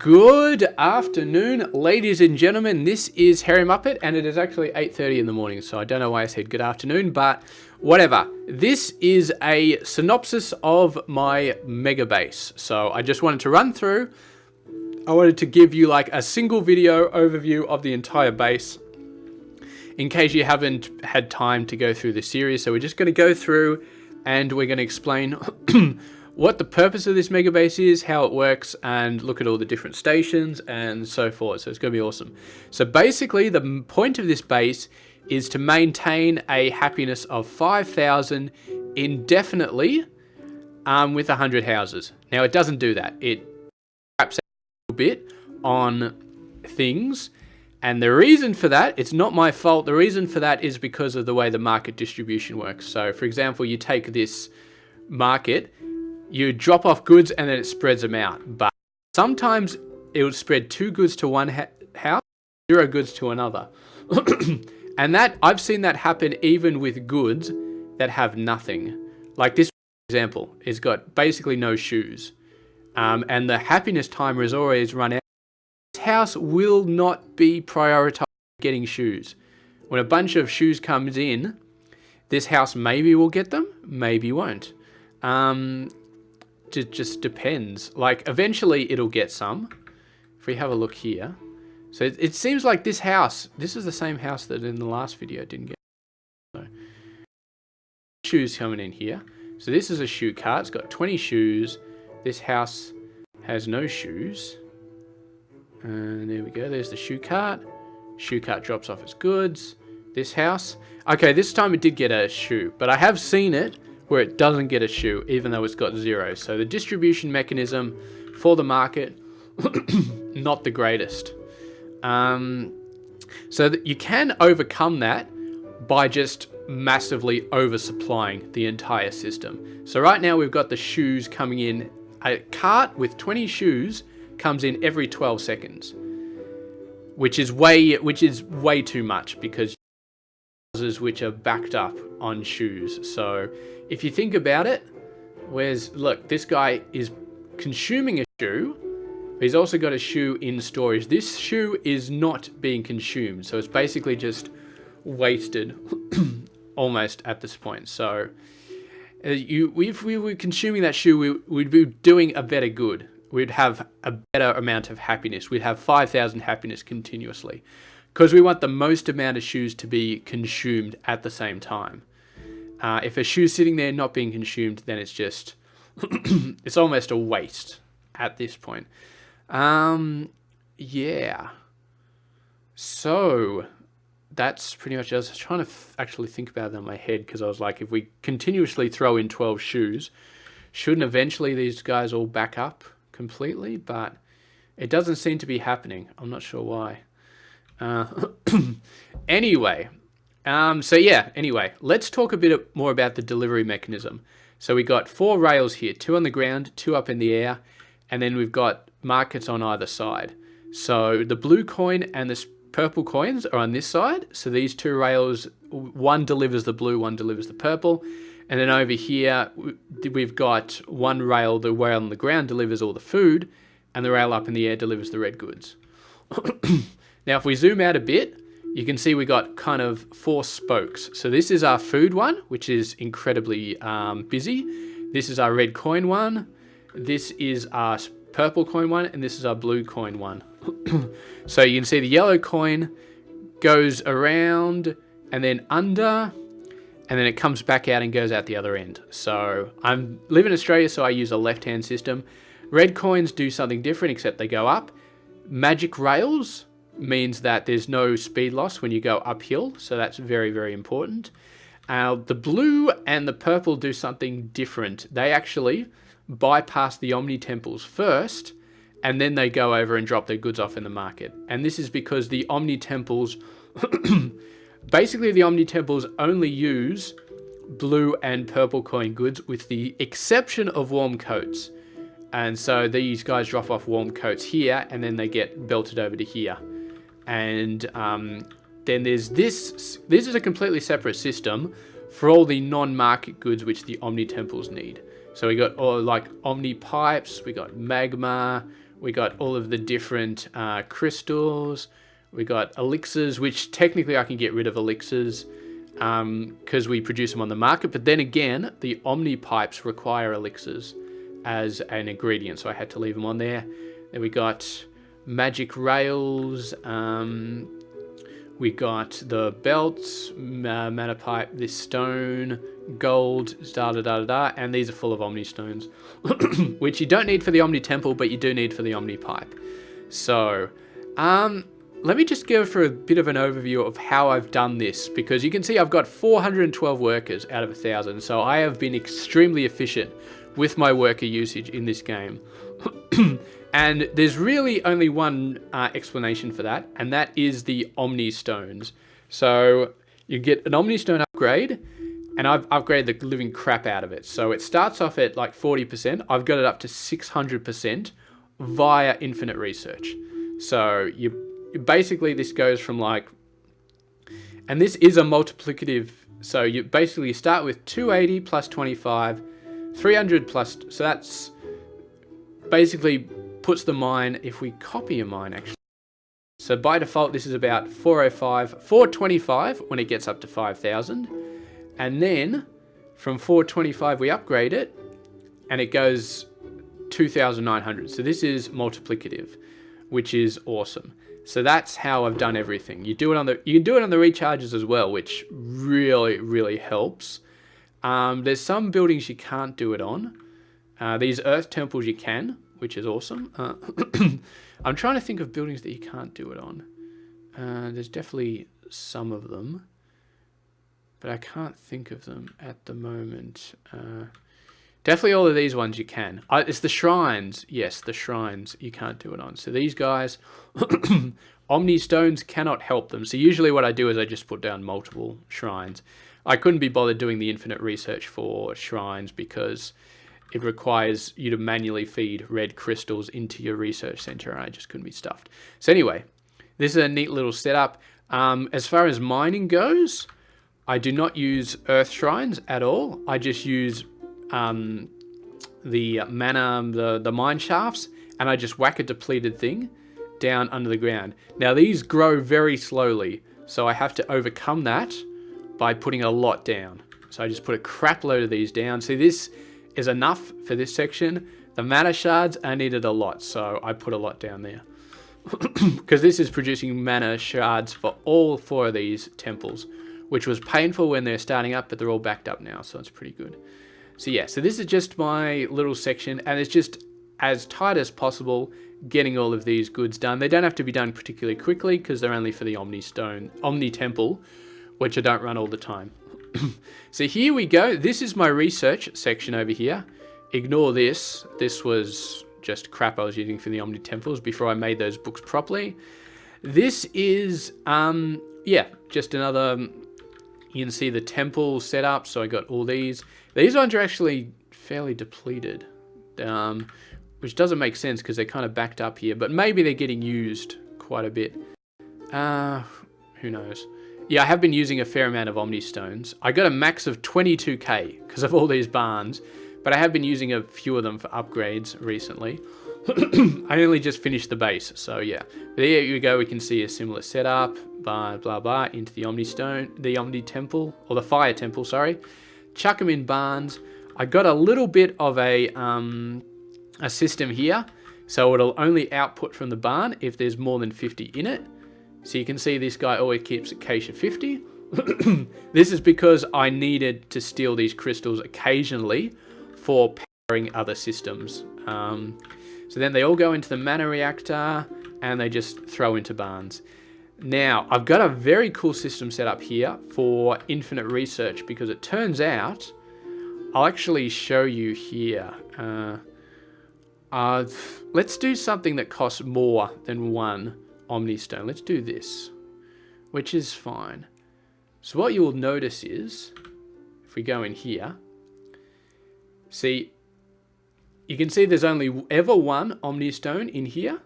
Good afternoon, ladies and gentlemen. This is Hairymuppet, and it is actually 8:30 in the morning, so I don't know why I said good afternoon, but whatever. This is a synopsis of my Megabase. So I just wanted to run through. I wanted to give you like a single video overview of the entire base in case you haven't had time to go through the series. So we're just going to go through and we're going to explain what the purpose of this Megabase is, how it works, and look at all the different stations and so forth. So it's going to be awesome. So basically, the point of this base is to maintain a happiness of 5,000 indefinitely with 100 houses. Now, it doesn't do that. It caps out a little bit on things. And the reason for that, it's not my fault. The reason for that is because of the way the market distribution works. So, for example, you take this market, you drop off goods and then it spreads them out. But sometimes it will spread 2 goods to one house, 0 goods to another. And that I've seen that happen even with goods that have nothing. Like this example, it's got basically no shoes. And the happiness timer is always run out. This house will not be prioritized getting shoes. When a bunch of shoes comes in, this house maybe will get them, maybe won't. It just depends. Like, eventually it'll get some. If we have a look here. So it seems like this house, this is the same house that in the last video didn't get. So, shoes coming in here. So this is a shoe cart. It's got 20 shoes. This house has no shoes. And there we go. There's the shoe cart. Shoe cart drops off its goods. This house. Okay, this time it did get a shoe. But I have seen it where it doesn't get a shoe, even though it's got 0. So the distribution mechanism for the market, not the greatest. So that you can overcome that by just massively oversupplying the entire system. So right now we've got the shoes coming in. A cart with 20 shoes comes in every 12 seconds, which is way too much because houses which are backed up on shoes. So if you think about it, look, this guy is consuming a shoe. He's also got a shoe in storage. This shoe is not being consumed. So it's basically just wasted almost at this point. So if we were consuming that shoe, we'd be doing a better good. We'd have a better amount of happiness. We'd have 5,000 happiness continuously because we want the most amount of shoes to be consumed at the same time. If a shoe's sitting there not being consumed, then it's just, it's almost a waste at this point. Yeah. So that's pretty much, I was trying to actually think about that in my head because I was like, if we continuously throw in 12 shoes, shouldn't eventually these guys all back up completely? But it doesn't seem to be happening. I'm not sure why. Anyway. Anyway, let's talk a bit more about the delivery mechanism. So we got 4 rails here, 2 on the ground, 2 up in the air, and then we've got markets on either side. So the blue coin and the purple coins are on this side. So these 2 rails, one delivers the blue, one delivers the purple. And then over here, we've got one rail, the rail on the ground delivers all the food, and the rail up in the air delivers the red goods. Now, if we zoom out a bit, you can see we got kind of 4 spokes. So this is our food one, which is incredibly busy. This is our red coin one. This is our purple coin one, and this is our blue coin one. So you can see the yellow coin goes around and then under, and then it comes back out and goes out the other end. So I live in Australia, so I use a left-hand system. Red coins do something different, except they go up. Magic rails means that there's no speed loss when you go uphill, so that's very, very important. The blue and the purple do something different. They actually bypass the Omni Temples first, and then they go over and drop their goods off in the market. And this is because the Omni Temples, basically the Omni Temples only use blue and purple coin goods with the exception of warm coats. And so these guys drop off warm coats here, and then they get belted over to here. And then there's this is a completely separate system for all the non-market goods which the Omni Temples need. So we got all like Omni Pipes, we got Magma, We got all of the different crystals. We got elixirs, which technically I can get rid of elixirs because we produce them on the market. But then again, the Omni pipes require elixirs as an ingredient, so I had to leave them on there. Then we got magic rails. We got the belts, mana pipe, this stone, gold, and these are full of Omni stones, which you don't need for the Omni temple, but you do need for the Omni pipe. So, let me just go for a bit of an overview of how I've done this, because you can see I've got 412 workers out of 1,000, so I have been extremely efficient with my worker usage in this game. And there's really only one explanation for that, and that is the Omni stones. So you get an Omni stone upgrade, and I've upgraded the living crap out of it. So it starts off at like 40%. I've got it up to 600% via infinite research. So you basically, this goes from like, and this is a multiplicative. So you basically start with 280 plus 25, 300 plus, so that's basically puts the mine, if we copy a mine actually. So by default, this is about 405, 425 when it gets up to 5,000. And then from 425, we upgrade it and it goes 2,900. So this is multiplicative, which is awesome. So that's how I've done everything. You can do it on the recharges as well, which really, really helps. There's some buildings you can't do it on. These earth temples you can, which is awesome. I'm trying to think of buildings that you can't do it on. There's definitely some of them, but I can't think of them at the moment. Definitely all of these ones you can. It's the shrines. Yes, the shrines you can't do it on. So these guys, Omni stones cannot help them. So usually what I do is I just put down multiple shrines. I couldn't be bothered doing the infinite research for shrines because it requires you to manually feed red crystals into your research center, and I just couldn't be stuffed. So anyway, this is a neat little setup. As far as mining goes, I do not use earth shrines at all. I just use the mana, the mine shafts, and I just whack a depleted thing down under the ground. Now these grow very slowly, so I have to overcome that by putting a lot down. So I just put a crap load of these down. See, this is enough for this section. The mana shards, I needed a lot, so I put a lot down there. Because this is producing mana shards for all 4 of these temples, which was painful when they're starting up, but they're all backed up now, so it's pretty good. So yeah, so this is just my little section, and it's just as tight as possible getting all of these goods done. They don't have to be done particularly quickly because they're only for the Omni temple, which I don't run all the time. So here we go. This is my research section over here. Ignore this. This was just crap I was using for the Omni temples before I made those books properly. This is, yeah, just another, you can see the temple setup. So I got all these. These ones are actually fairly depleted, which doesn't make sense because they're kind of backed up here, but maybe they're getting used quite a bit. Who knows? Yeah, I have been using a fair amount of Omni stones. I got a max of 22k because of all these barns, but I have been using a few of them for upgrades recently. I only just finished the base, so yeah. There you go, we can see a similar setup, blah, blah, blah, into the Omni stone, the Omni temple, or the fire temple, sorry. Chuck them in barns. I got a little bit of a system here, so it'll only output from the barn if there's more than 50 in it. So you can see this guy always keeps Acacia 50. This is because I needed to steal these crystals occasionally for powering other systems. So then they all go into the mana reactor and they just throw into barns. Now, I've got a very cool system set up here for infinite research because it turns out, I'll actually show you here. Let's do something that costs more than 1 Omni stone. Let's do this, which is fine. So what you'll notice is, if we go in here, see, you can see there's only ever 1 Omni stone in here,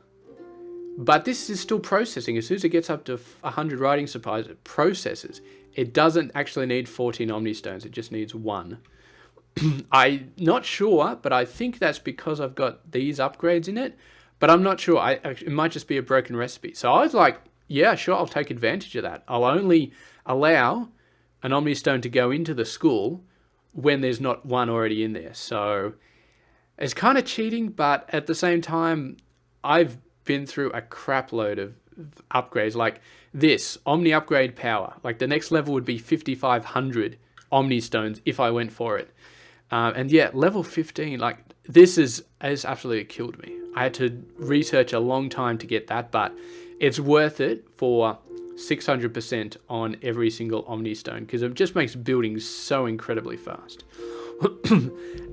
but this is still processing. As soon as it gets up to 100 writing supplies, it processes. It doesn't actually need 14 Omni stones. It just needs 1. I'm not sure, but I think that's because I've got these upgrades in it. but I'm not sure. It might just be a broken recipe. So I was like, yeah, sure, I'll take advantage of that. I'll only allow an Omni Stone to go into the school when there's not one already in there. So it's kind of cheating, but at the same time, I've been through a crap load of upgrades. Like this, Omni Upgrade Power. Like the next level would be 5,500 Omni Stones if I went for it. And yeah, level 15, like this has absolutely killed me. I had to research a long time to get that, but it's worth it for 600% on every single Omni Stone because it just makes building so incredibly fast.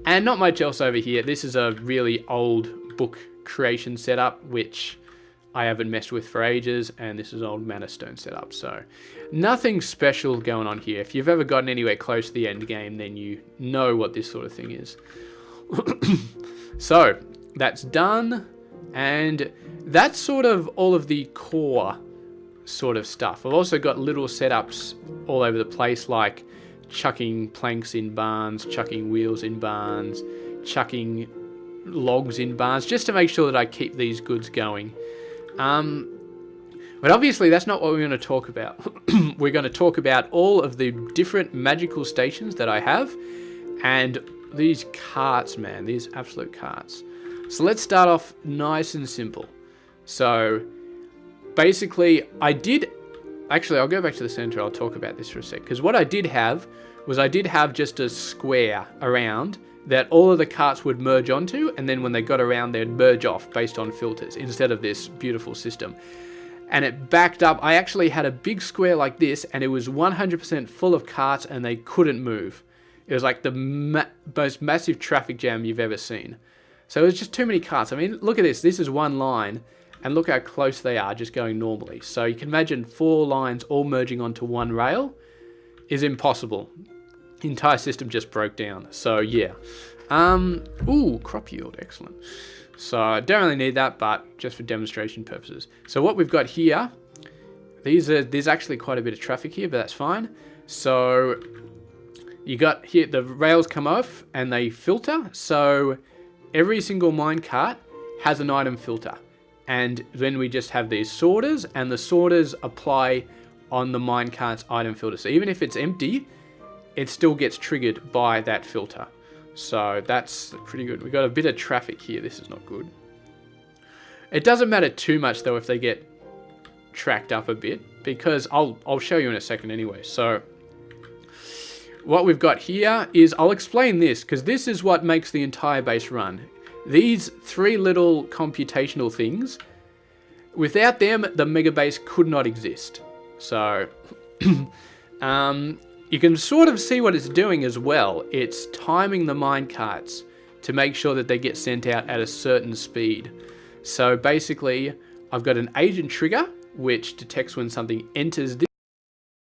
And not much else over here. This is a really old book creation setup, which I haven't messed with for ages, and this is an old Manor Stone setup, so nothing special going on here. If you've ever gotten anywhere close to the end game, then you know what this sort of thing is. So that's done, and that's sort of all of the core sort of stuff. I've also got little setups all over the place, like chucking planks in barns, chucking wheels in barns, chucking logs in barns, just to make sure that I keep these goods going. But obviously that's not what we're going to talk about. We're going to talk about all of the different magical stations that I have, and these carts, man, these absolute carts. So let's start off nice and simple. So basically actually I'll go back to the center, I'll talk about this for a sec, because what I did have was I did have just a square around that all of the carts would merge onto, and then when they got around, they'd merge off based on filters instead of this beautiful system. And it backed up. I actually had a big square like this, and it was 100% full of carts, and they couldn't move. It was like the most massive traffic jam you've ever seen. So it was just too many carts. I mean, look at this. This is one line, and look how close they are just going normally. So you can imagine 4 lines all merging onto one rail is impossible. The entire system just broke down. So yeah. Ooh, crop yield, excellent. So I don't really need that, but just for demonstration purposes. So what we've got here, there's actually quite a bit of traffic here, but that's fine. So you got here, the rails come off and they filter. So every single minecart has an item filter. And then we just have these sorters, and the sorters apply on the minecart's item filter. So even if it's empty, it still gets triggered by that filter. So that's pretty good. We've got a bit of traffic here. This is not good. It doesn't matter too much though if they get tracked up a bit, because I'll show you in a second anyway. So what we've got here is, I'll explain this because this is what makes the entire base run. These 3 little computational things, without them, the Megabase could not exist. So you can sort of see what it's doing as well. It's timing the minecarts to make sure that they get sent out at a certain speed. So basically, I've got an agent trigger, which detects when something enters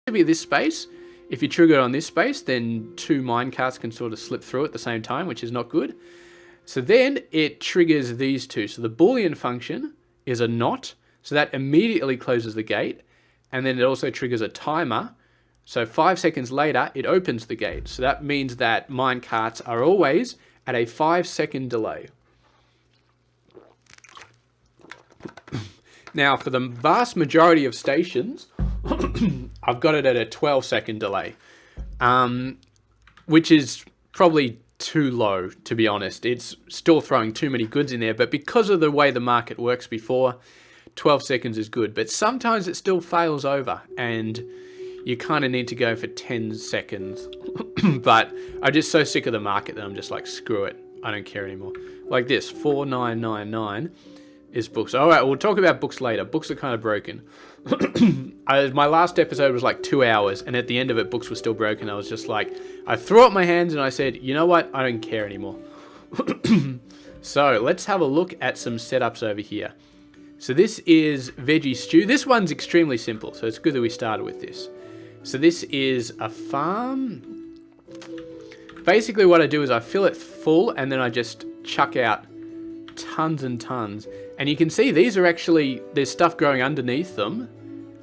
this space. If you trigger it on this space, then 2 minecarts can sort of slip through at the same time, which is not good. So then it triggers these 2. So the Boolean function is a not, so that immediately closes the gate. And then it also triggers a timer. So 5 seconds later, it opens the gate. So that means that minecarts are always at a 5-second delay. Now, for the vast majority of stations, I've got it at a 12-second delay, which is probably too low, to be honest. It's still throwing too many goods in there, but because of the way the market works before, 12 seconds is good. But sometimes it still fails over, and you kind of need to go for 10 seconds. But I'm just so sick of the market that I'm just like, screw it. I don't care anymore. Like this, 4999 is books. All right, we'll talk about books later. Books are kind of broken. My last episode was like 2 hours, and at the end of it, books were still broken. I was just like, I threw up my hands and I said, you know what? I don't care anymore. So let's have a look at some setups over here. So this is veggie stew. This one's extremely simple, so it's good that we started with this. So this is a farm. Basically what I do is I fill it full, and then I just chuck out tons and tons. And you can see these are actually, there's stuff growing underneath them,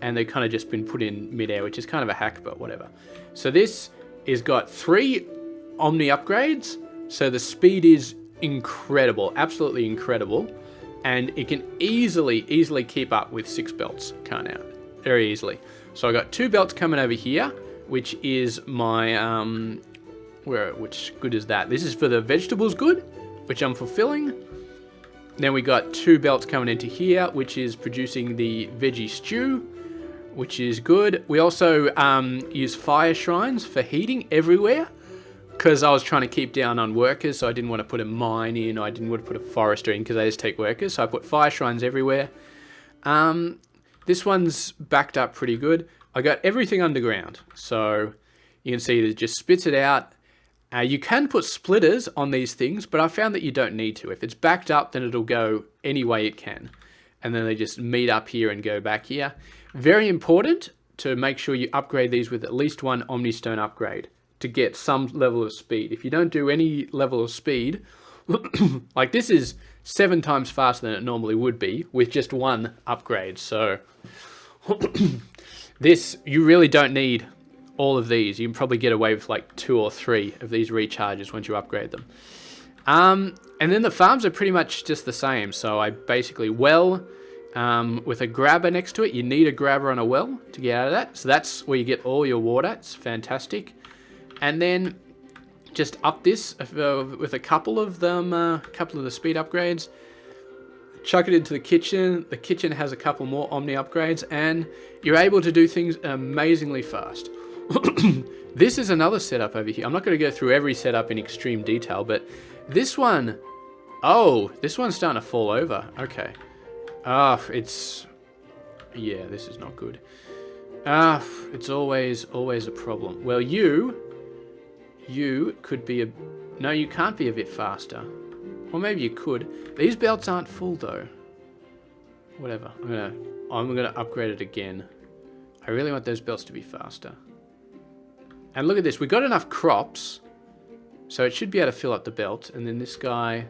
and they've kind of just been put in midair, which is kind of a hack, but whatever. So this has got 3 Omni upgrades, so the speed is incredible, absolutely incredible. and it can easily keep up with 6 belts coming out very easily. So I got 2 belts coming over here, which is my which good is that? This is for the vegetables good, which I'm fulfilling. Then we got 2 belts coming into here, which is producing the veggie stew, which is good. We also use fire shrines for heating everywhere, because I was trying to keep down on workers, so I didn't want to put a mine in, or I didn't want to put a forester in, because they just take workers. So I put fire shrines everywhere. This one's backed up pretty good. I got everything underground, so you can see it just spits it out. You can put splitters on these things, but I found that you don't need to. If it's backed up, then it'll go any way it can. And then they just meet up here and go back here. Very important to make sure you upgrade these with at least 1 Omnistone upgrade to get some level of speed. If you don't do any level of speed, like this is 7 times faster than it normally would be with just 1 upgrade. So this, you really don't need all of these. You can probably get away with like 2 or 3 of these recharges once you upgrade them. And then the farms are pretty much just the same. So I basically with a grabber next to it. You need a grabber on a well to get out of that. So that's where you get all your water. It's fantastic. And then just up this with a couple of them, couple of the speed upgrades. Chuck it into the kitchen. The kitchen has a couple more Omni upgrades, and you're able to do things amazingly fast. This is another setup over here. I'm not going to go through every setup in extreme detail, but this one, this one's starting to fall over. Okay. This is not good. It's always a problem. Well, you could be no, you can't be a bit faster. Or maybe you could. These belts aren't full though. Whatever. I'm gonna upgrade it again. I really want those belts to be faster. And look at this. We got enough crops, so it should be able to fill up the belt. And then this guy.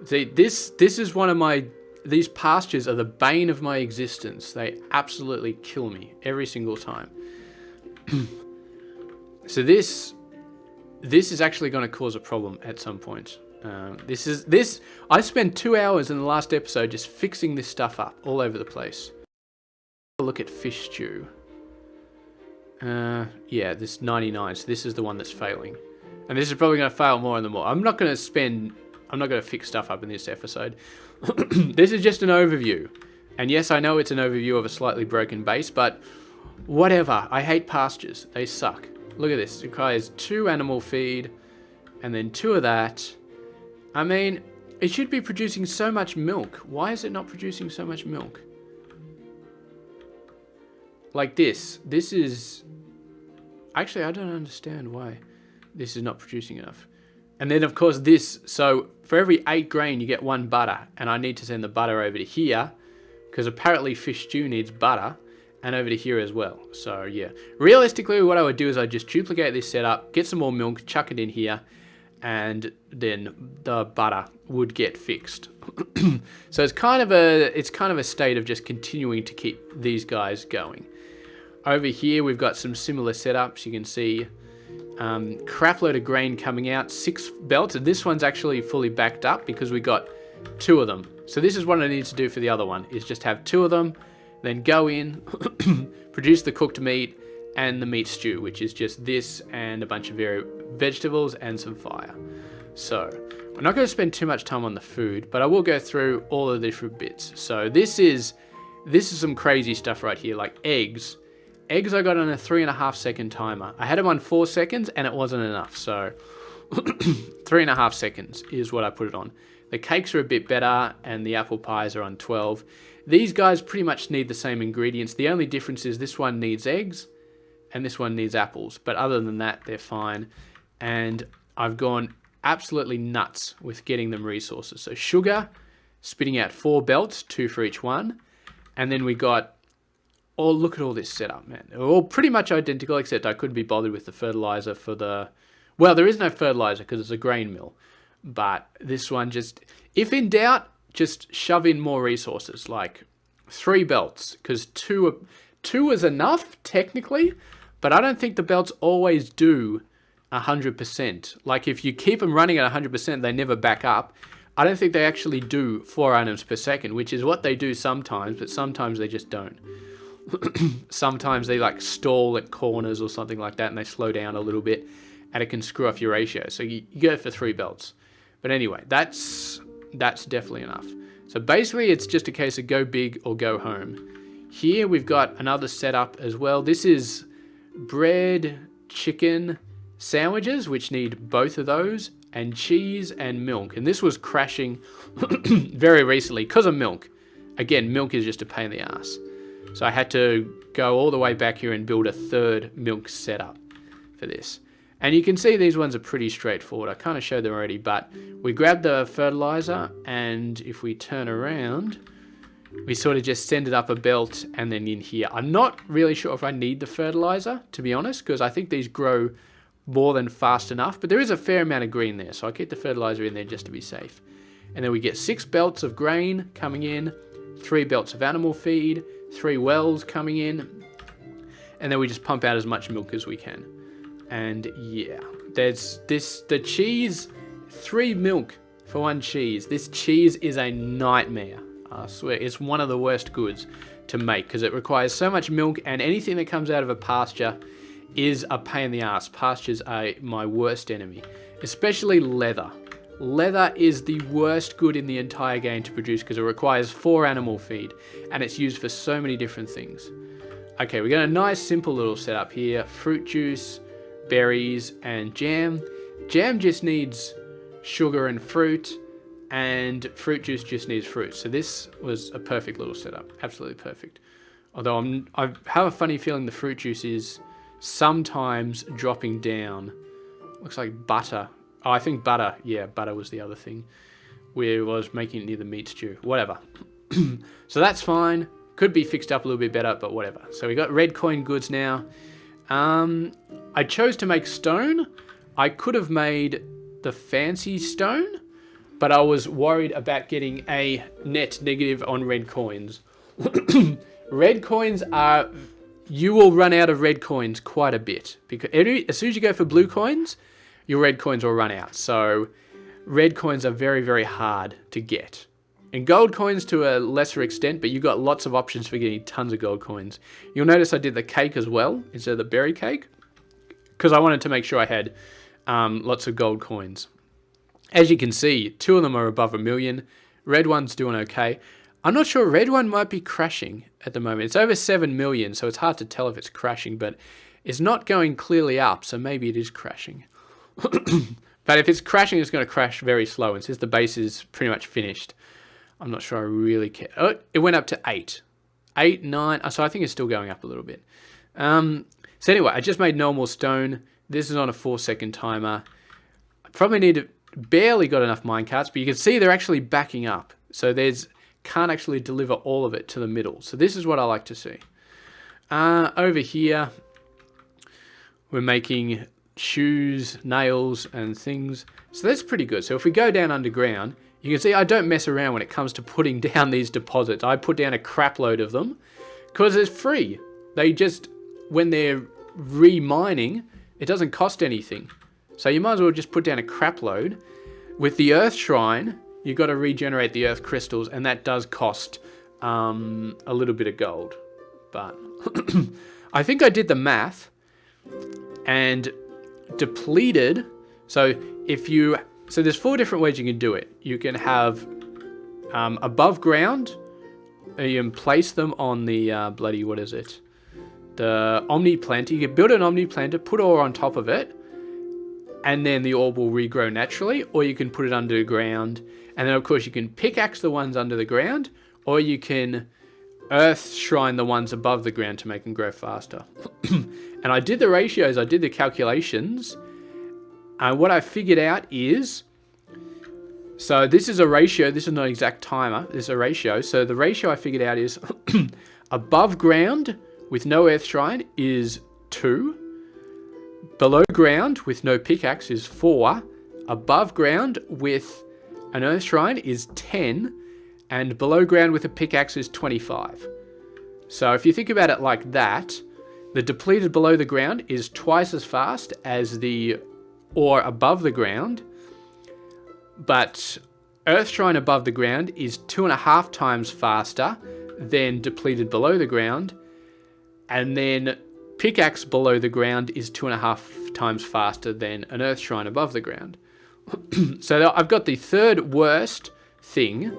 See, this is one of my. These pastures are the bane of my existence. They absolutely kill me every single time. So this is actually going to cause a problem at some point. I spent 2 hours in the last episode just fixing this stuff up all over the place. Look at fish stew. Yeah, this 99. So this is the one that's failing, and this is probably going to fail more and more. I'm not going to fix stuff up in this episode. This is just an overview. And yes, I know it's an overview of a slightly broken base, but whatever. I hate pastures. They suck. Look at this. It requires 2 animal feed and then 2 of that. I mean, it should be producing so much milk. Why is it not producing so much milk? Like this. This is... Actually, I don't understand why this is not producing enough. And then, of course, this. So, for every 8 grain, you get 1 butter. And I need to send the butter over to here, because apparently fish stew needs butter, and over to here as well. So, yeah. Realistically, what I would do is I'd just duplicate this setup, get some more milk, chuck it in here, and then the butter would get fixed. So, it's kind of a state of just continuing to keep these guys going. Over here, we've got some similar setups. You can see... crap load of grain coming out, 6 belts, and this one's actually fully backed up because we got 2 of them. So this is what I need to do for the other one, is just have 2 of them, then go in, produce the cooked meat and the meat stew, which is just this and a bunch of vegetables and some fire. So I'm not going to spend too much time on the food, but I will go through all of the different bits. So this is some crazy stuff right here, like eggs. Eggs I got on a 3.5 second timer. I had them on 4 seconds and it wasn't enough. So 3.5 seconds is what I put it on. The cakes are a bit better and the apple pies are on 12. These guys pretty much need the same ingredients. The only difference is this one needs eggs and this one needs apples. But other than that, they're fine. And I've gone absolutely nuts with getting them resources. So sugar, spitting out 4 belts, 2 for each one. And then we got... Oh, look at all this setup, man. They're all pretty much identical, except I couldn't be bothered with the fertilizer for the... Well, there is no fertilizer because it's a grain mill. But this one just... If in doubt, just shove in more resources, like 3 belts. Because 2 is enough, technically. But I don't think the belts always do 100%. Like, if you keep them running at 100%, they never back up. I don't think they actually do 4 items per second, which is what they do sometimes, but sometimes they just don't. Sometimes they like stall at corners or something like that, and they slow down a little bit, and it can screw off your ratio. So you go for 3 belts. But anyway, that's definitely enough. So basically, it's just a case of go big or go home. Here we've got another setup as well. This is bread, chicken sandwiches, which need both of those, and cheese and milk. And this was crashing very recently because of milk. Again, milk is just a pain in the ass. So I had to go all the way back here and build a 3rd milk setup for this. And you can see these ones are pretty straightforward. I kind of showed them already, but we grab the fertilizer, and if we turn around, we sort of just send it up a belt and then in here. I'm not really sure if I need the fertilizer, to be honest, because I think these grow more than fast enough, but there is a fair amount of green there, so I'll keep the fertilizer in there just to be safe. And then we get 6 belts of grain coming in, 3 belts of animal feed, 3 wells coming in, and then we just pump out as much milk as we can. And yeah, there's the cheese, 3 milk for 1 cheese. This cheese is a nightmare. I swear, it's one of the worst goods to make because it requires so much milk, and anything that comes out of a pasture is a pain in the ass. Pastures are my worst enemy, especially leather. Leather is the worst good in the entire game to produce because it requires 4 animal feed, and it's used for so many different things. Okay, we got a nice simple little setup here. Fruit juice, berries, and jam. Jam just needs sugar and fruit, and fruit juice just needs fruit. So this was a perfect little setup. Absolutely perfect. Although I have a funny feeling the fruit juice is sometimes dropping down. Looks like butter. Oh, I think butter. Yeah, butter was the other thing. Where I was making it near the meat stew. Whatever. So that's fine. Could be fixed up a little bit better, but whatever. So we got red coin goods now. I chose to make stone. I could have made the fancy stone, but I was worried about getting a net negative on red coins. Red coins are... You will run out of red coins quite a bit. Because as soon as you go for blue coins, your red coins will run out. So red coins are very, very hard to get. And gold coins to a lesser extent, but you've got lots of options for getting tons of gold coins. You'll notice I did the cake as well, instead of the berry cake, because I wanted to make sure I had lots of gold coins. As you can see, 2 of them are above 1 million. Red one's doing okay. I'm not sure, red one might be crashing at the moment. It's over 7 million, so it's hard to tell if it's crashing, but it's not going clearly up, so maybe it is crashing. But if it's crashing, it's going to crash very slow, and since the base is pretty much finished, I'm not sure I really care. Oh, it went up to 8. 8, 9, so I think it's still going up a little bit. So anyway, I just made normal stone. This is on a 4-second timer. I probably need to, barely got enough minecarts, but you can see they're actually backing up. So can't actually deliver all of it to the middle. So this is what I like to see. Over here, we're making shoes, nails, and things. So that's pretty good. So if we go down underground, you can see I don't mess around when it comes to putting down these deposits. I put down a crap load of them because it's free. They just, when they're re-mining, it doesn't cost anything. So you might as well just put down a crap load. With the Earth Shrine, you've got to regenerate the Earth crystals, and that does cost a little bit of gold. But I think I did the math and depleted. So there's 4 different ways you can do it. You can have above ground. You can place them on the the Omni Planter. You can build an Omni Planter, put ore on top of it, and then the ore will regrow naturally. Or you can put it underground, and then of course you can pickaxe the ones under the ground, or you can Earth Shrine the ones above the ground to make them grow faster. And I did the ratios, I did the calculations, and what I figured out is, so this is a ratio, this is not an exact timer, this is a ratio. So the ratio I figured out is above ground with no Earth Shrine is 2, below ground with no pickaxe is 4, above ground with an Earth Shrine is 10, and below ground with a pickaxe is 25. So if you think about it like that, the depleted below the ground is twice as fast as the ore above the ground, but Earth Shrine above the ground is 2.5 times faster than depleted below the ground. And then pickaxe below the ground is 2.5 times faster than an Earth Shrine above the ground. So I've got the third worst thing,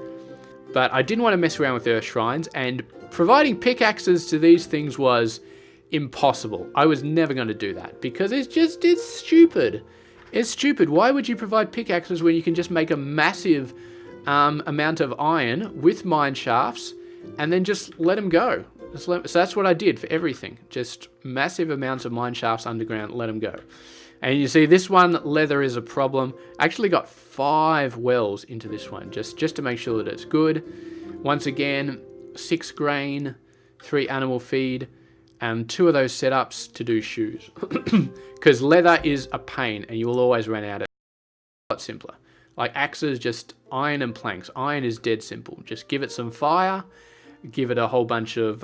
but I didn't want to mess around with Earth Shrines, and providing pickaxes to these things was impossible. I was never going to do that because it's stupid. It's stupid. Why would you provide pickaxes when you can just make a massive amount of iron with mine shafts and then just let them go? So that's what I did for everything. Just massive amounts of mine shafts underground, let them go. And you see this one, leather is a problem. I actually got 5 wells into this one, just to make sure that it's good. Once again, 6 grain, 3 animal feed, and 2 of those setups to do shoes. Because leather is a pain, and you will always run out of it. A lot simpler. Like axes, just iron and planks. Iron is dead simple. Just give it some fire, give it a whole bunch of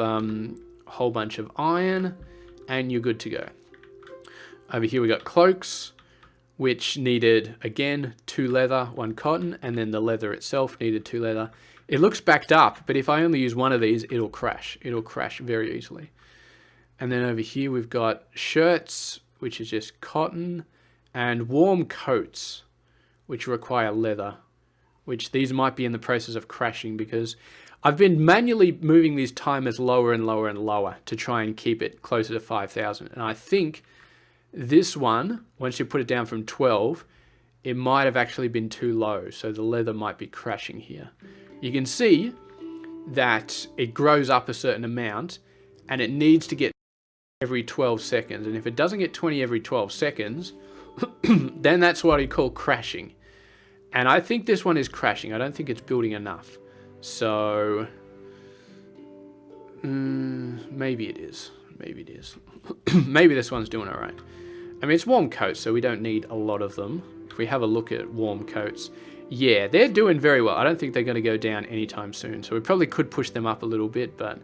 iron, and you're good to go. Over here we got cloaks, which needed, again, 2 leather, 1 cotton, and then the leather itself needed 2 leather. It looks backed up, but if I only use one of these, it'll crash. It'll crash very easily. And then over here we've got shirts, which is just cotton, and warm coats, which require leather, which these might be in the process of crashing because I've been manually moving these timers lower and lower and lower to try and keep it closer to 5,000. And I think this one, once you put it down from 12, it might have actually been too low, so the leather might be crashing here. You can see that it grows up a certain amount, and it needs to get every 12 seconds. And if it doesn't get 20 every 12 seconds, then that's what I call crashing. And I think this one is crashing. I don't think it's building enough. So, maybe it is. Maybe it is. Maybe this one's doing all right. I mean, it's warm coats, so we don't need a lot of them. If we have a look at warm coats, yeah, they're doing very well. I don't think they're going to go down anytime soon. So we probably could push them up a little bit, but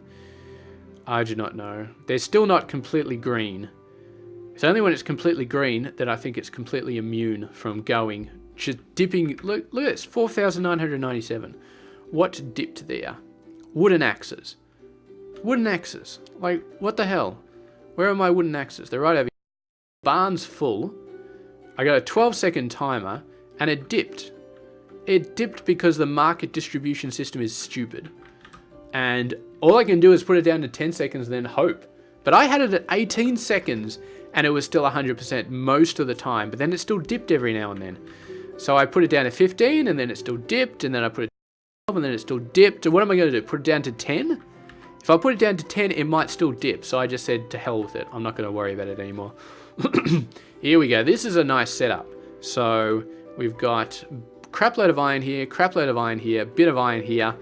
I do not know. They're still not completely green. It's only when it's completely green that I think it's completely immune from going. Just dipping, look at this, 4,997. What dipped there? Wooden axes. Wooden axes. Like, what the hell? Where are my wooden axes? They're right over here. Barn's full. I got a 12-second timer, and it dipped. It dipped because the market distribution system is stupid. And all I can do is put it down to 10 seconds and then hope. But I had it at 18 seconds, and it was still 100% most of the time. But then it still dipped every now and then. So I put it down to 15, and then it still dipped, and then I put it down, and then it still dipped. And what am I going to do? Put it down to 10? If I put it down to 10, it might still dip. So I just said, to hell with it. I'm not going to worry about it anymore. Here we go. This is a nice setup. So we've got crap load of iron here, crap load of iron here, bit of iron here.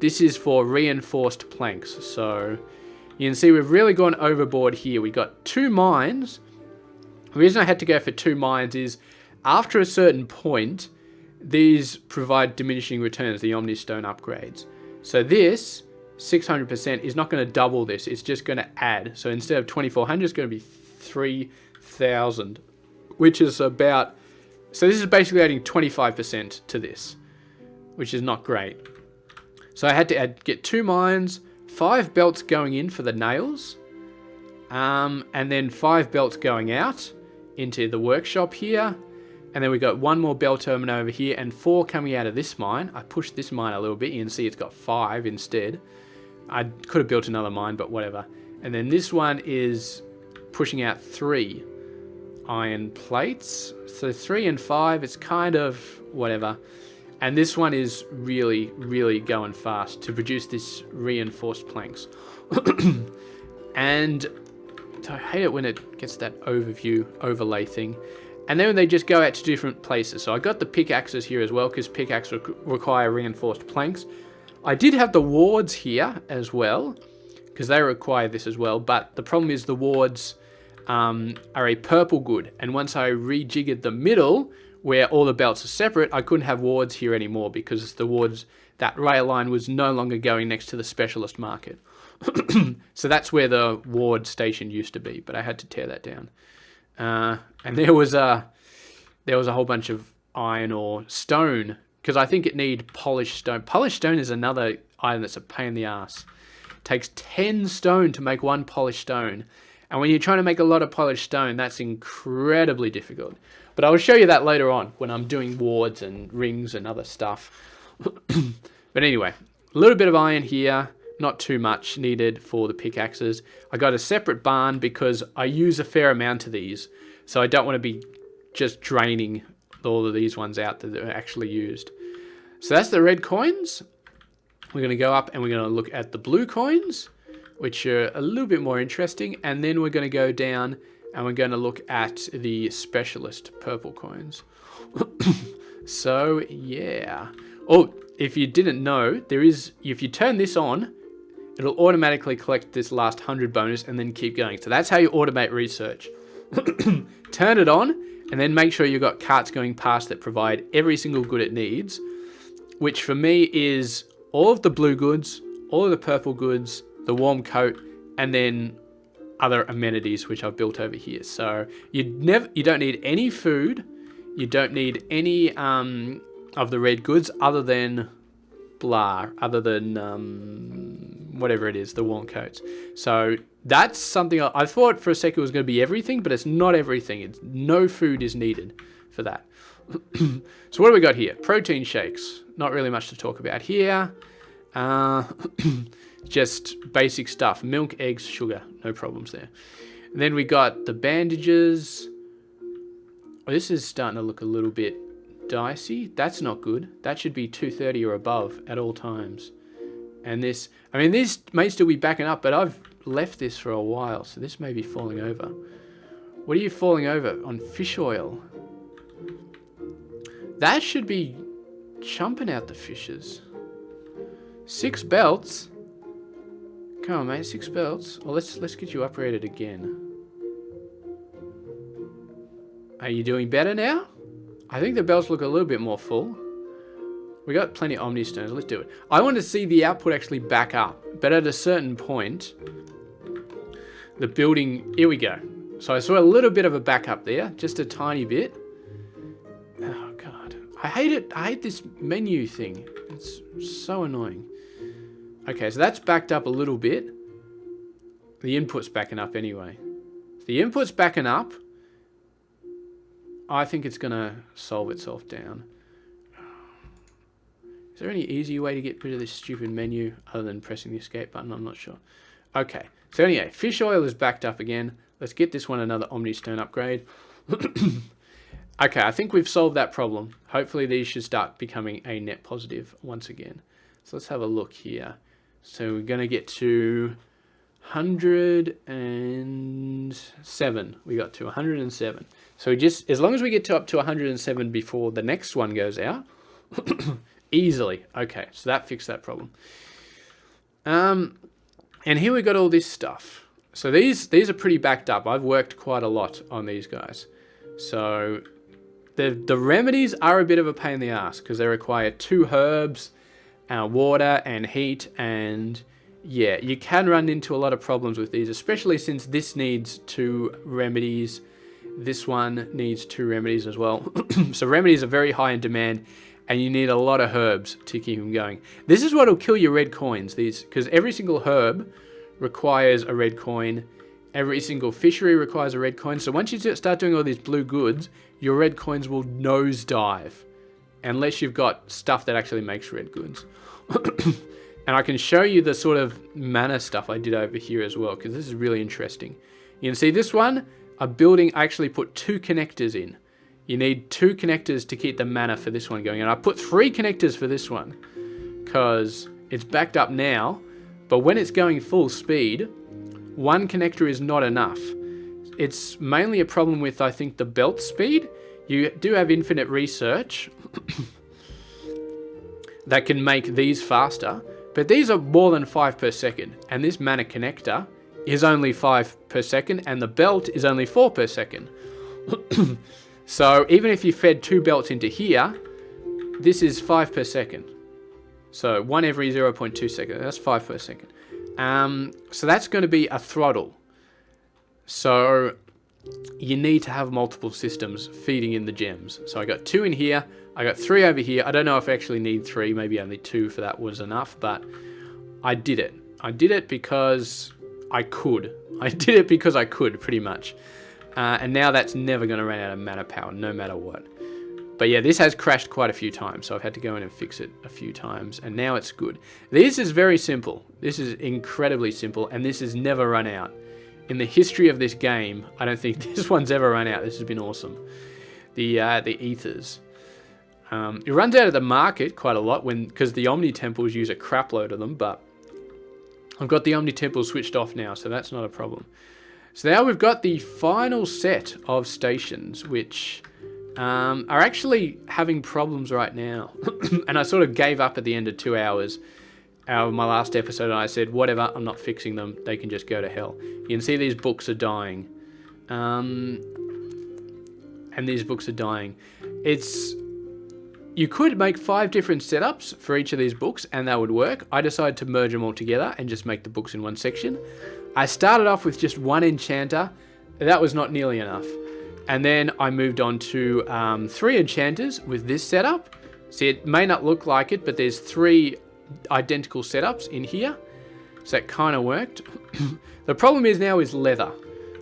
This is for reinforced planks. So you can see we've really gone overboard here. We got 2 mines. The reason I had to go for 2 mines is after a certain point, these provide diminishing returns, the Omnistone upgrades. So this 600% is not going to double this. It's just going to add. So instead of 2,400, it's going to be 3,000, which is about, so this is basically adding 25% to this, which is not great. So I had to get 2 mines, 5 belts going in for the nails, and then 5 belts going out into the workshop here. And then we got 1 more bell terminal over here and 4 coming out of this mine. I pushed this mine a little bit. You can see it's got 5 instead. I could have built another mine, but whatever. And then this one is pushing out 3 iron plates. So 3 and 5, it's kind of whatever. And this one is really, really going fast to produce this reinforced planks. And I hate it when it gets that overlay thing. And then they just go out to different places. So I got the pickaxes here as well, because pickaxes require reinforced planks. I did have the wards here as well, because they require this as well. But the problem is the wards are a purple good. And once I rejiggered the middle, where all the belts are separate, I couldn't have wards here anymore, because the wards, that rail line was no longer going next to the specialist market. So that's where the ward station used to be, but I had to tear that down. And there was a whole bunch of iron or stone because I think it need polished stone. Polished stone is another item that's a pain in the ass. It takes 10 stone to make one polished stone. And when you're trying to make a lot of polished stone, that's incredibly difficult. But I will show you that later on when I'm doing wards and rings and other stuff. But anyway, a little bit of iron here. Not too much needed for the pickaxes. I got a separate barn because I use a fair amount of these. So I don't want to be just draining all of these ones out that are actually used. So that's the red coins. We're going to go up and we're going to look at the blue coins, which are a little bit more interesting. And then we're going to go down and we're going to look at the specialist purple coins. So, yeah. Oh, if you didn't know, if you turn this on, it'll automatically collect this last 100 bonus and then keep going. So that's how you automate research. Turn it on and then make sure you've got carts going past that provide every single good it needs, which for me is all of the blue goods, all of the purple goods, the warm coat, and then other amenities which I've built over here. So you don't need any food, you don't need any of the red goods other than whatever it is, the warm coats. So that's something I thought for a second it was going to be everything, but it's not everything. No food is needed for that. So what do we got here? Protein shakes. Not really much to talk about here. Just basic stuff. Milk, eggs, sugar. No problems there. And then we got the bandages. Oh, this is starting to look a little bit dicey. That's not good. That should be 230 or above at all times. And this, I mean, this may still be backing up, but I've left this for a while, so this may be falling over. What are you falling over? On fish oil. That should be chumping out the fishes. 6 belts. Come on, mate, 6 belts. Well, let's get you upgraded again. Are you doing better now? I think the belts look a little bit more full. We got plenty of Omni Stones. Let's do it. I want to see the output actually back up. But at a certain point, the building... Here we go. So I saw a little bit of a backup there. Just a tiny bit. Oh, God. I hate it. I hate this menu thing. It's so annoying. Okay, so that's backed up a little bit. The input's backing up anyway. If the input's backing up, I think it's going to solve itself down. Is there any easy way to get rid of this stupid menu other than pressing the escape button? I'm not sure. Okay, so anyway, fish oil is backed up again. Let's get this one another Omni Stone upgrade. Okay, I think we've solved that problem. Hopefully these should start becoming a net positive once again. So let's have a look here. So we're going to get to 107. We got to 107. So just as long as we get up to 107 before the next one goes out, easily. Okay, so that fixed that problem. And here we got all this stuff. So these are pretty backed up. I've worked quite a lot on these guys. So the remedies are a bit of a pain in the ass because they require 2 herbs, water and heat, and yeah, you can run into a lot of problems with these, especially since this needs 2 remedies. This one needs 2 remedies as well. So remedies are very high in demand, and you need a lot of herbs to keep them going. This is what will kill your red coins, these, because every single herb requires a red coin. Every single fishery requires a red coin. So once you start doing all these blue goods, your red coins will nosedive, unless you've got stuff that actually makes red goods. And I can show you the sort of mana stuff I did over here as well, because this is really interesting. You can see this one, I actually put 2 connectors in. You need 2 connectors to keep the mana for this one going. And I put 3 connectors for this one, because it's backed up now, but when it's going full speed, 1 connector is not enough. It's mainly a problem with, I think, the belt speed. You do have infinite research that can make these faster, but these are more than 5 per second, and this mana connector is only 5 per second, and the belt is only 4 per second. So even if you fed 2 belts into here, this is 5 per second. So 1 every 0.2 seconds, that's 5 per second. So that's going to be a throttle. So you need to have multiple systems feeding in the gems. So I got 2 in here, I got 3 over here. I don't know if I actually need 3. Maybe only 2 for that was enough, but I did it. I did it because I could. I did it because I could, pretty much. And now that's never going to run out of mana power, no matter what. But yeah, this has crashed quite a few times, so I've had to go in and fix it a few times, and now it's good. This is very simple. This is incredibly simple, and this has never run out. In the history of this game, I don't think this one's ever run out. This has been awesome. The ethers. It runs out of the market quite a lot because the Omni Temples use a crap load of them, but I've got the Omni Temples switched off now, so that's not a problem. So now we've got the final set of stations, which are actually having problems right now. And I sort of gave up at the end of 2 hours out of my last episode, and I said, whatever, I'm not fixing them. They can just go to hell. You can see these books are dying. And these books are dying. You could make 5 different setups for each of these books, and that would work. I decided to merge them all together and just make the books in one section. I started off with just 1 enchanter. That was not nearly enough. And then I moved on to 3 enchanters with this setup. See, it may not look like it, but there's 3 identical setups in here. So that kind of worked. The problem is now is leather.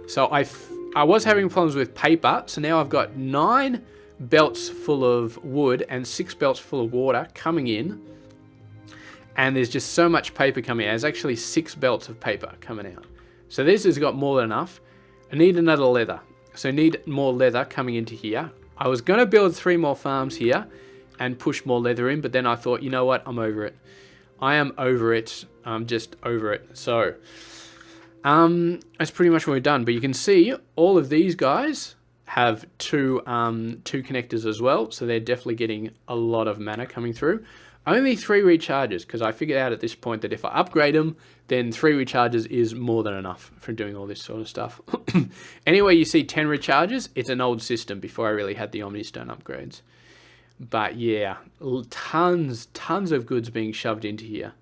So I was having problems with paper. So now I've got 9 belts full of wood and 6 belts full of water coming in. And there's just so much paper coming out. There's actually 6 belts of paper coming out. So this has got more than enough. I need another leather. So I need more leather coming into here. I was going to build 3 more farms here and push more leather in, but then I thought, you know what? I'm over it. I am over it. I'm just over it. So that's pretty much what we've done. But you can see all of these guys have 2 connectors as well. So they're definitely getting a lot of mana coming through. Only 3 recharges, because I figured out at this point that if I upgrade them, then 3 recharges is more than enough for doing all this sort of stuff. Anyway, you see 10 recharges, it's an old system before I really had the Omnistone upgrades. But yeah, tons of goods being shoved into here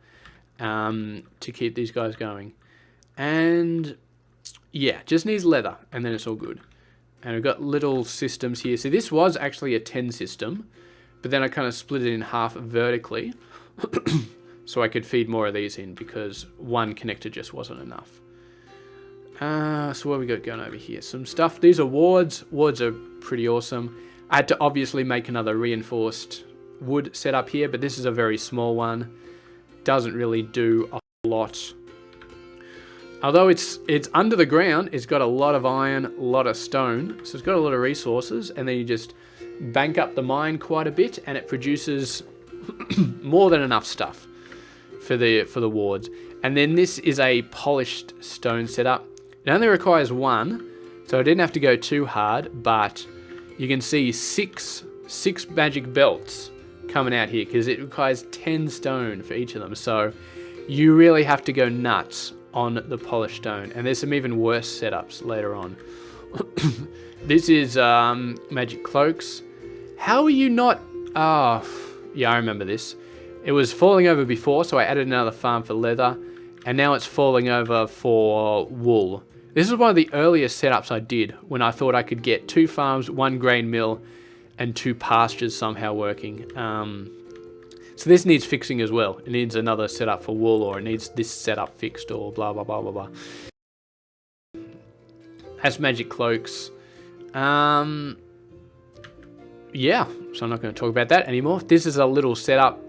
to keep these guys going. And yeah, just needs leather, and then it's all good. And we've got little systems here. So this was actually a 10 system, but then I kind of split it in half vertically so I could feed more of these in because 1 connector just wasn't enough. So what have we got going over here? Some stuff. These are wards. Wards are pretty awesome. I had to obviously make another reinforced wood setup here, but this is a very small one. Doesn't really do a lot. Although it's under the ground, it's got a lot of iron, a lot of stone, so it's got a lot of resources, and then you just bank up the mine quite a bit, and it produces more than enough stuff for the wards. And then this is a polished stone setup. It only requires 1, so I didn't have to go too hard, but you can see 6 magic belts coming out here because it requires 10 stone for each of them. So you really have to go nuts on the polished stone. And there's some even worse setups later on. This is magic cloaks. How are you not... Oh, yeah, I remember this. It was falling over before, so I added another farm for leather. And now it's falling over for wool. This is one of the earliest setups I did when I thought I could get 2 farms, 1 grain mill, and 2 pastures somehow working. So this needs fixing as well. It needs another setup for wool, or it needs this setup fixed, or blah, blah, blah, blah, blah. That's magic cloaks. Yeah, so I'm not going to talk about that anymore. This is a little setup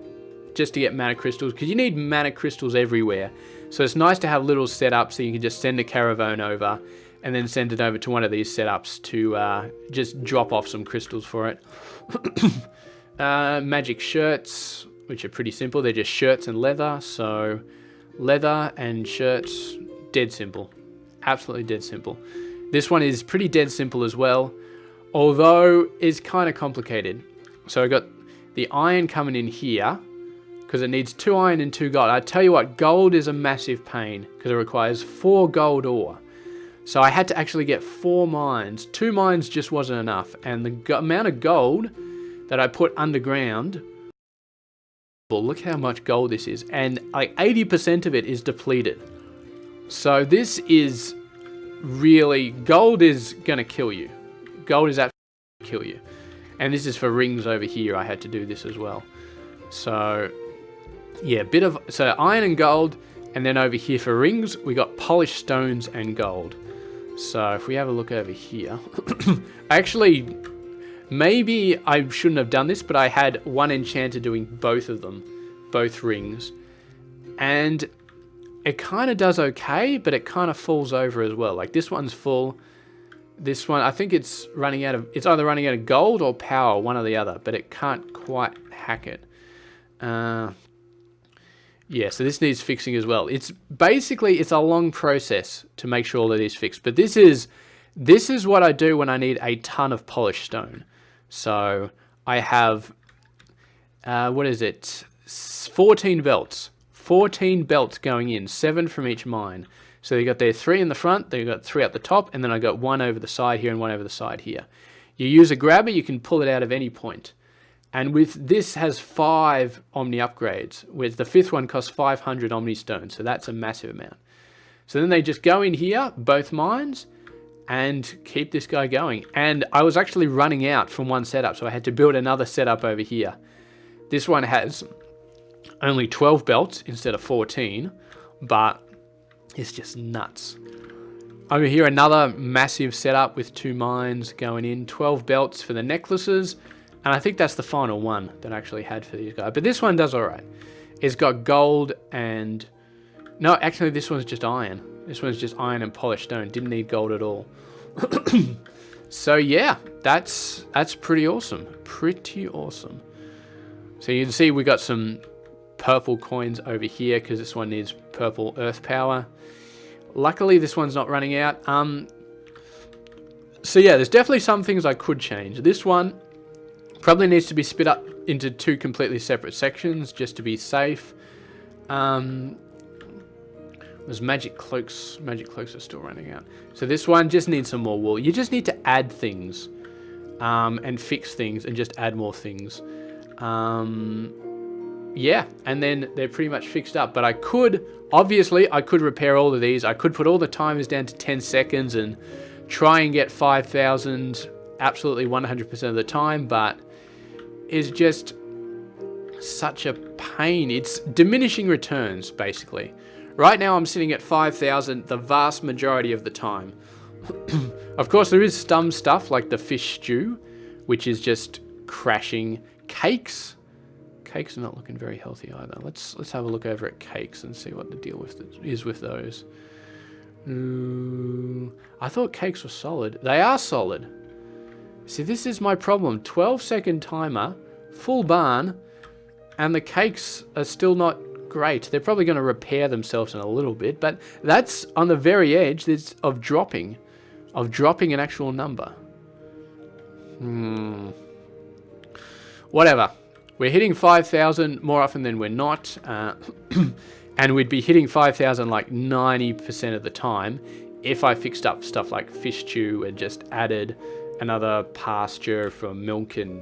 just to get mana crystals, because you need mana crystals everywhere. So it's nice to have little setups so you can just send a caravan over and then send it over to one of these setups to just drop off some crystals for it. Magic shirts, which are pretty simple. They're just shirts and leather. So leather and shirts, dead simple. Absolutely dead simple. This one is pretty dead simple as well, although it's kind of complicated. So I got the iron coming in here, because it needs 2 iron and 2 gold. I tell you what, gold is a massive pain because it requires 4 gold ore. So I had to actually get 4 mines. 2 mines just wasn't enough. And the amount of gold that I put underground, look how much gold this is. And like 80% of it is depleted. So this is really, gold is going to kill you. Gold is absolutely going to kill you. And this is for rings over here. I had to do this as well. So yeah, so iron and gold, and then over here for rings, we got polished stones and gold. So if we have a look over here, actually, maybe I shouldn't have done this, but I had one enchanter doing both of them, both rings. And it kind of does okay, but it kind of falls over as well. Like this one's full. This one, I think it's either running out of gold or power, one or the other, but it can't quite hack it. Yeah, so this needs fixing as well. It's a long process to make sure all of these fixed. But this is what I do when I need a ton of polished stone. So I have, what is it? 14 belts. 14 belts going in, 7 from each mine. So you got there 3 in the front, then you got 3 at the top, and then I got 1 over the side here and 1 over the side here. You use a grabber, you can pull it out of any point. And with this has 5 Omni upgrades, with the 5th one costs 500 Omni stones, so that's a massive amount. So then they just go in here, both mines, and keep this guy going. And I was actually running out from one setup, so I had to build another setup over here. This one has only 12 belts instead of 14, but it's just nuts. Over here, another massive setup with 2 mines going in, 12 belts for the necklaces. And I think that's the final one that I actually had for these guys. But this one does all right. It's got gold and... No, actually, this one's just iron. This one's just iron and polished stone. Didn't need gold at all. So, yeah, that's pretty awesome. Pretty awesome. So you can see we got some purple coins over here because this one needs purple earth power. Luckily, this one's not running out. So, yeah, there's definitely some things I could change. This one... probably needs to be split up into 2 completely separate sections just to be safe. There's magic cloaks. Magic cloaks are still running out. So this one just needs some more wool. You just need to add things and fix things and just add more things. Yeah, and then they're pretty much fixed up. But I could repair all of these. I could put all the timers down to 10 seconds and try and get 5,000 absolutely 100% of the time, but is just such a pain. It's diminishing returns, basically. Right now I'm sitting at 5,000 the vast majority of the time. Of course, there is some stuff like the fish stew, which is just crashing. Cakes are not looking very healthy either. Let's have a look over at cakes and see what the deal is with those. I thought cakes were solid. They are solid. See, this is my problem. 12-second timer, full barn, and the cakes are still not great. They're probably going to repair themselves in a little bit, but that's on the very edge of dropping an actual number. Whatever. We're hitting 5,000 more often than we're not, and we'd be hitting 5,000 like 90% of the time if I fixed up stuff like fish stew and just added another pasture for milk and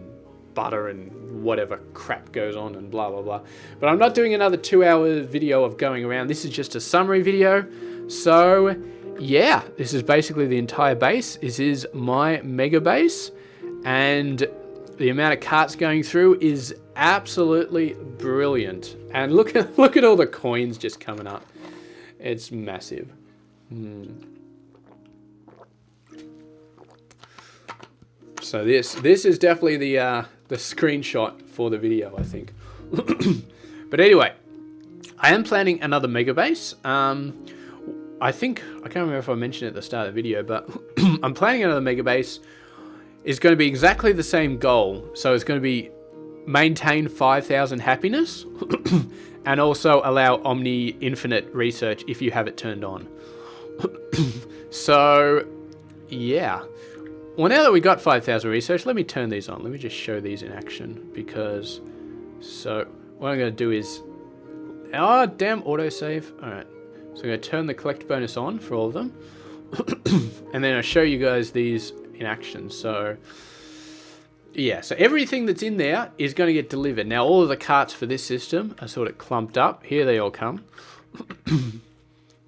butter and whatever crap goes on and blah blah blah. But I'm not doing another 2-hour video of going around. This is just a summary video. So yeah, this is basically the entire base. This is my mega base, and the amount of carts going through is absolutely brilliant. And look at all the coins just coming up. It's massive. So this is definitely the screenshot for the video, I think. But anyway, I am planning another mega base. I can't remember if I mentioned it at the start of the video, but I'm planning another mega base. It's going to be exactly the same goal. So it's going to be maintain 5,000 happiness and also allow Omni Infinite research if you have it turned on. So yeah. Well, now that we got 5,000 research, let me turn these on. Let me just show these in action because... So, what I'm going to do is... Oh, damn, autosave. Alright. So I'm going to turn the collect bonus on for all of them. And then I'll show you guys these in action. So, yeah. So everything that's in there is going to get delivered. Now, all of the carts for this system are sort of clumped up. Here they all come.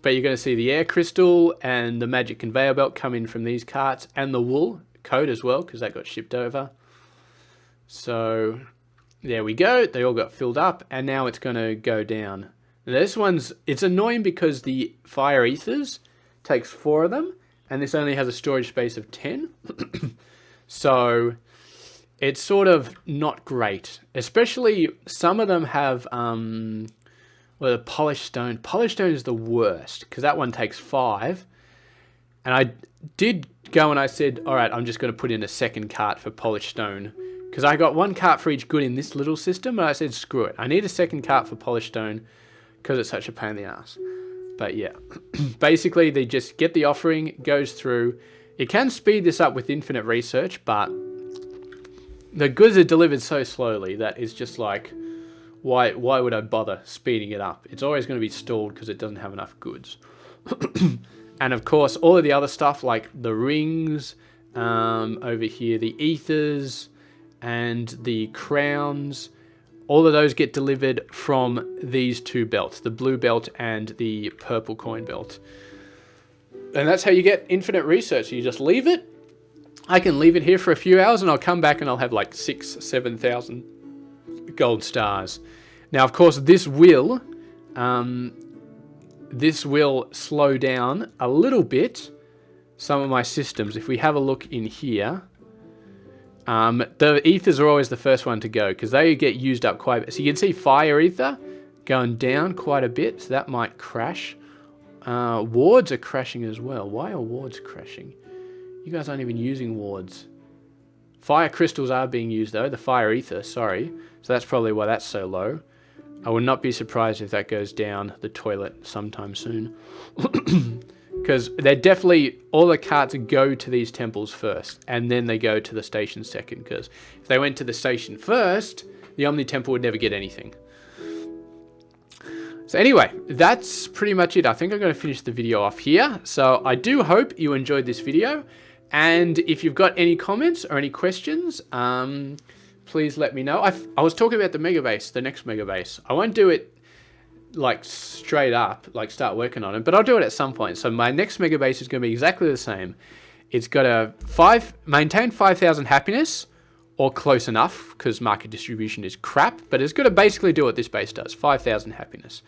But you're going to see the air crystal and the magic conveyor belt come in from these carts, and the wool coat as well, because that got shipped over. So there we go. They all got filled up, and now it's going to go down. Now this one's, it's annoying because the fire ethers takes 4 of them, and this only has a storage space of 10. So it's sort of not great. Especially some of them have well, the polished stone. Polished stone is the worst because that one takes 5. And I did go and I said, all right, I'm just going to put in a second cart for polished stone because I got 1 cart for each good in this little system. And I said, screw it. I need a second cart for polished stone because it's such a pain in the ass. But yeah, basically they just get the offering, goes through. You can speed this up with infinite research, but the goods are delivered so slowly that it's just like, why would I bother speeding it up? It's always going to be stalled because it doesn't have enough goods. And of course, all of the other stuff like the rings, over here, the ethers and the crowns, all of those get delivered from these 2 belts, the blue belt and the purple coin belt. And that's how you get infinite research. You just leave it. I can leave it here for a few hours and I'll come back and I'll have like 6,000-7,000 gold stars. Now, of course, this will slow down a little bit some of my systems. If we have a look in here, the ethers are always the first one to go because they get used up quite a bit. So you can see fire ether going down quite a bit, so that might crash. Wards are crashing as well. Why are wards crashing? You guys aren't even using wards. Fire crystals are being used though, the fire ether, sorry. So that's probably why that's so low. I would not be surprised if that goes down the toilet sometime soon. Because they're definitely, all the carts go to these temples first, and then they go to the station second. Because if they went to the station first, the Omni Temple would never get anything. So anyway, that's pretty much it. I think I'm going to finish the video off here. So I do hope you enjoyed this video. And if you've got any comments or any questions, please let me know. I was talking about the Megabase, the next Megabase. I won't do it like straight up, like start working on it, but I'll do it at some point. So my next Megabase is going to be exactly the same. It's got a maintain 5,000 happiness or close enough because market distribution is crap, but it's going to basically do what this base does, 5,000 happiness.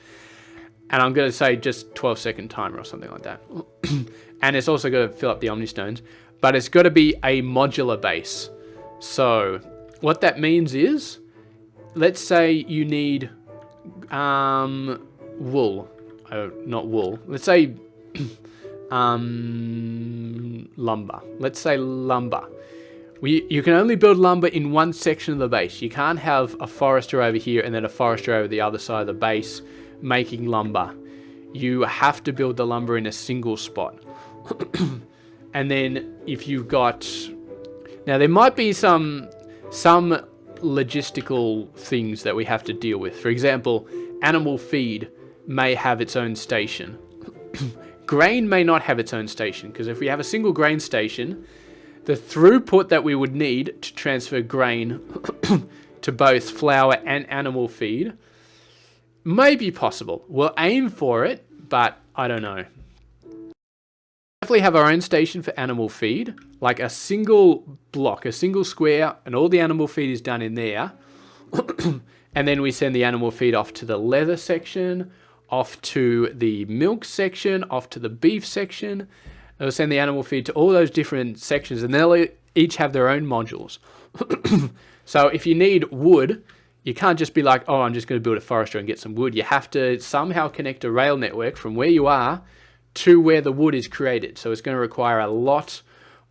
And I'm going to say just 12-second timer or something like that. And it's also got to fill up the Omni Stones, but it's got to be a modular base. So what that means is, let's say you need wool, not wool. Let's say lumber. Let's say lumber. You can only build lumber in one section of the base. You can't have a forester over here and then a forester over the other side of the base making lumber. You have to build the lumber in a single spot. And then if you've got... Now there might be some logistical things that we have to deal with. For example, animal feed may have its own station. Grain may not have its own station, because if we have a single grain station, the throughput that we would need to transfer grain to both flour and animal feed may be possible. We'll aim for it, but I don't know. Definitely have our own station for animal feed, like a single block, a single square, and all the animal feed is done in there. And then we send the animal feed off to the leather section, off to the milk section, off to the beef section. They'll send the animal feed to all those different sections, and they'll each have their own modules. So if you need wood, you can't just be like, oh, I'm just going to build a forester and get some wood. You have to somehow connect a rail network from where you are to where the wood is created. So it's going to require a lot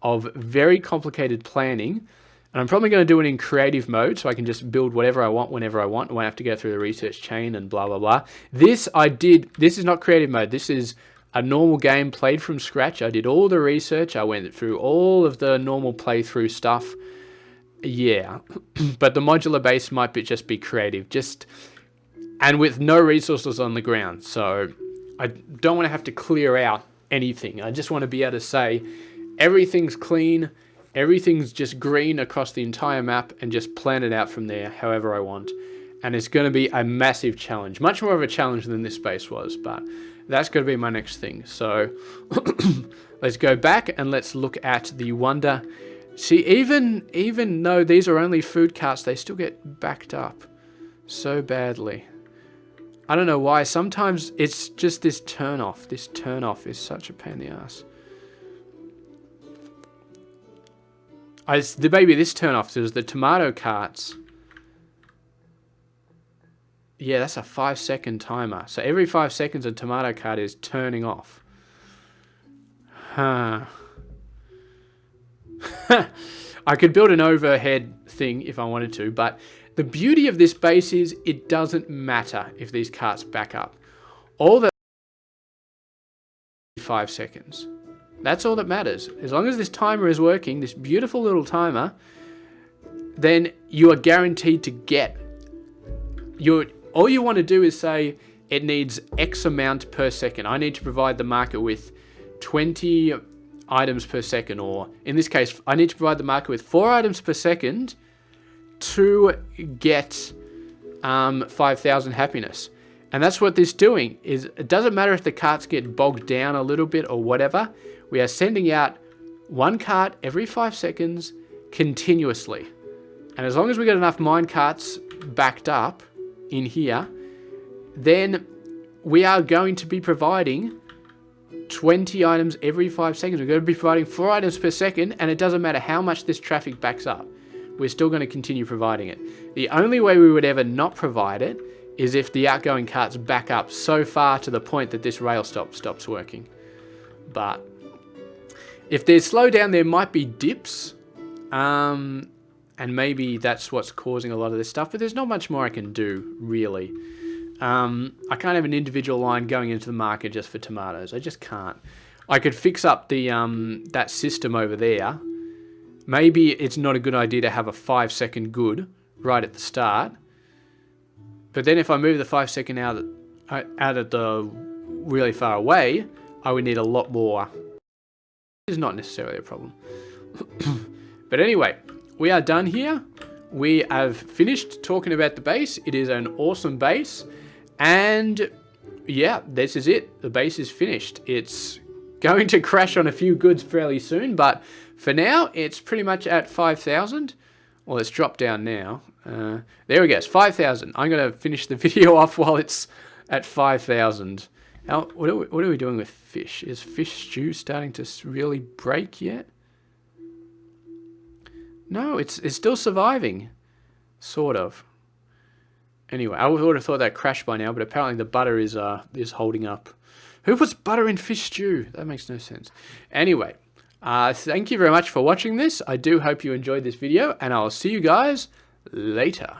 of very complicated planning. And I'm probably going to do it in creative mode so I can just build whatever I want whenever I want. I won't have to go through the research chain and blah, blah, blah. This is not creative mode. This is a normal game played from scratch. I did all the research. I went through all of the normal playthrough stuff. Yeah, but the modular base might just be creative, and with no resources on the ground. So I don't want to have to clear out anything. I just want to be able to say everything's clean, everything's just green across the entire map, and just plan it out from there however I want. And it's going to be a massive challenge, much more of a challenge than this base was, but that's going to be my next thing. So let's go back and let's look at the wonder See, even though these are only food carts, they still get backed up so badly. I don't know why. Sometimes it's just this turn off. This turn off is such a pain in the ass. Maybe this turn off is the tomato carts. Yeah, that's a 5-second timer. So every 5 seconds a tomato cart is turning off. Huh. I could build an overhead thing if I wanted to, but the beauty of this base is it doesn't matter if these carts back up. All that 5 seconds. That's all that matters. As long as this timer is working, this beautiful little timer, then you are guaranteed to get all you want to do is say it needs X amount per second. I need to provide the market with 20 items per second, or in this case, I need to provide the market with 4 items per second to get 5,000 happiness. And that's what this is doing. It doesn't matter if the carts get bogged down a little bit or whatever. We are sending out 1 cart every 5 seconds continuously. And as long as we get enough mine carts backed up in here, then we are going to be providing 20 items every 5 seconds. We're going to be providing 4 items per second, and it doesn't matter how much this traffic backs up. We're still going to continue providing it. The only way we would ever not provide it is if the outgoing carts back up so far to the point that this rail stops working. But if there's slowdown, there might be dips. And maybe that's what's causing a lot of this stuff, but there's not much more I can do, really. I can't have an individual line going into the market just for tomatoes. I just can't. I could fix up the that system over there. Maybe it's not a good idea to have a 5-second good right at the start. But then if I move the 5-second out at the really far away, I would need a lot more. It's not necessarily a problem. But anyway, we are done here. We have finished talking about the base. It is an awesome base. And yeah, this is it. The base is finished. It's going to crash on a few goods fairly soon, but for now, it's pretty much at 5,000. Well, it's dropped down now. There we go. It's 5,000. I'm going to finish the video off while it's at 5,000. What are we doing with fish? Is fish stew starting to really break yet? No, it's still surviving. Sort of. Anyway, I would have thought that crashed by now, but apparently the butter is holding up. Who puts butter in fish stew? That makes no sense. Anyway, thank you very much for watching this. I do hope you enjoyed this video, and I'll see you guys later.